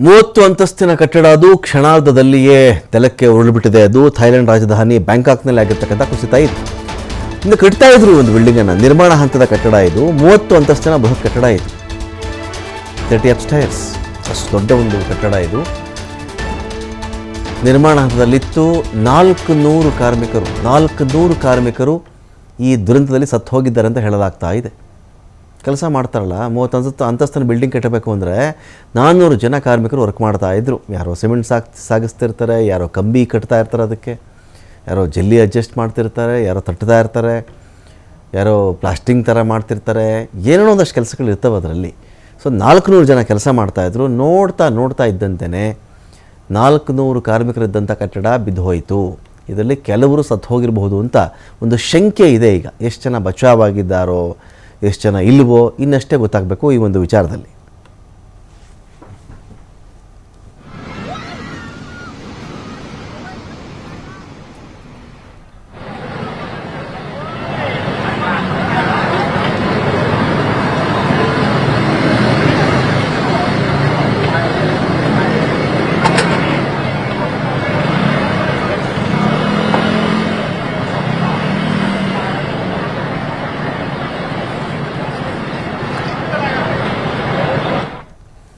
30 ಅಂತಸ್ತಿನ ಕಟ್ಟಡ ಅದು ಕ್ಷಣಾರ್ಧದಲ್ಲಿಯೇ ನೆಲಕ್ಕೆ ಉರುಳಿಬಿಟ್ಟಿದೆ. ಅದು ಥೈಲ್ಯಾಂಡ್ ರಾಜಧಾನಿ ಬ್ಯಾಂಕಾಕ್ನಲ್ಲಿ ಆಗಿರ್ತಕ್ಕಂಥ ಕುಸಿತ ಇದು. ಇನ್ನು ಕಟ್ತಾ ಇದ್ರು ಒಂದು ಬಿಲ್ಡಿಂಗ್ ಅನ್ನು, ನಿರ್ಮಾಣ ಹಂತದ ಕಟ್ಟಡ ಇದು. 30 ಅಂತಸ್ತಿನ ಬೃಹತ್ ಕಟ್ಟಡ ಇದು, 30 ಅಪ್ಸ್ಟೈರ್ಸ್, ಅಷ್ಟು ದೊಡ್ಡ ಒಂದು ಕಟ್ಟಡ ಇದು. ನಿರ್ಮಾಣ ಹಂತದಲ್ಲಿತ್ತು. 400 ಕಾರ್ಮಿಕರು ಈ ದುರಂತದಲ್ಲಿ ಸತ್ತು ಹೋಗಿದ್ದಾರೆ ಅಂತ ಹೇಳಲಾಗ್ತಾ ಇದೆ. ಕೆಲಸ ಮಾಡ್ತಾರಲ್ಲ, 30 ಅಂತಸ್ತಿನ ಬಿಲ್ಡಿಂಗ್ ಕಟ್ಟಬೇಕು ಅಂದರೆ 400 ಜನ ಕಾರ್ಮಿಕರು ವರ್ಕ್ ಮಾಡ್ತಾಯಿದ್ರು. ಯಾರೋ ಸಿಮೆಂಟ್ ಸಾಗಿಸ್ತಿರ್ತಾರೆ, ಯಾರೋ ಕಂಬಿ ಕಟ್ತಾ ಇರ್ತಾರೆ, ಅದಕ್ಕೆ ಯಾರೋ ಜಲ್ಲಿ ಅಡ್ಜಸ್ಟ್ ಮಾಡ್ತಿರ್ತಾರೆ, ಯಾರೋ ತಟ್ತಾ ಇರ್ತಾರೆ, ಯಾರೋ ಪ್ಲಾಸ್ಟಿಂಗ್ ಥರ ಮಾಡ್ತಿರ್ತಾರೆ, ಏನೇನೋ ಒಂದಷ್ಟು ಕೆಲಸಗಳು ಇರ್ತವೆ ಅದರಲ್ಲಿ. ಸೊ 400 ಜನ ಕೆಲಸ ಮಾಡ್ತಾಯಿದ್ರು. ನೋಡ್ತಾ ಇದ್ದಂತೆಯೇ 400 ಕಾರ್ಮಿಕರಿದ್ದಂಥ ಕಟ್ಟಡ ಬಿದ್ದು ಹೋಯಿತು. ಇದರಲ್ಲಿ ಕೆಲವರು ಸತ್ತು ಹೋಗಿರಬಹುದು ಅಂತ ಒಂದು ಶಂಕೆ ಇದೆ. ಈಗ ಎಷ್ಟು ಜನ ಬಚಾವಾಗಿದ್ದಾರೋ, ಎಷ್ಟು ಜನ ಇಲ್ವೋ ಇನ್ನಷ್ಟೇ ಗೊತ್ತಾಗಬೇಕು ಈ ಒಂದು ವಿಚಾರದಲ್ಲಿ.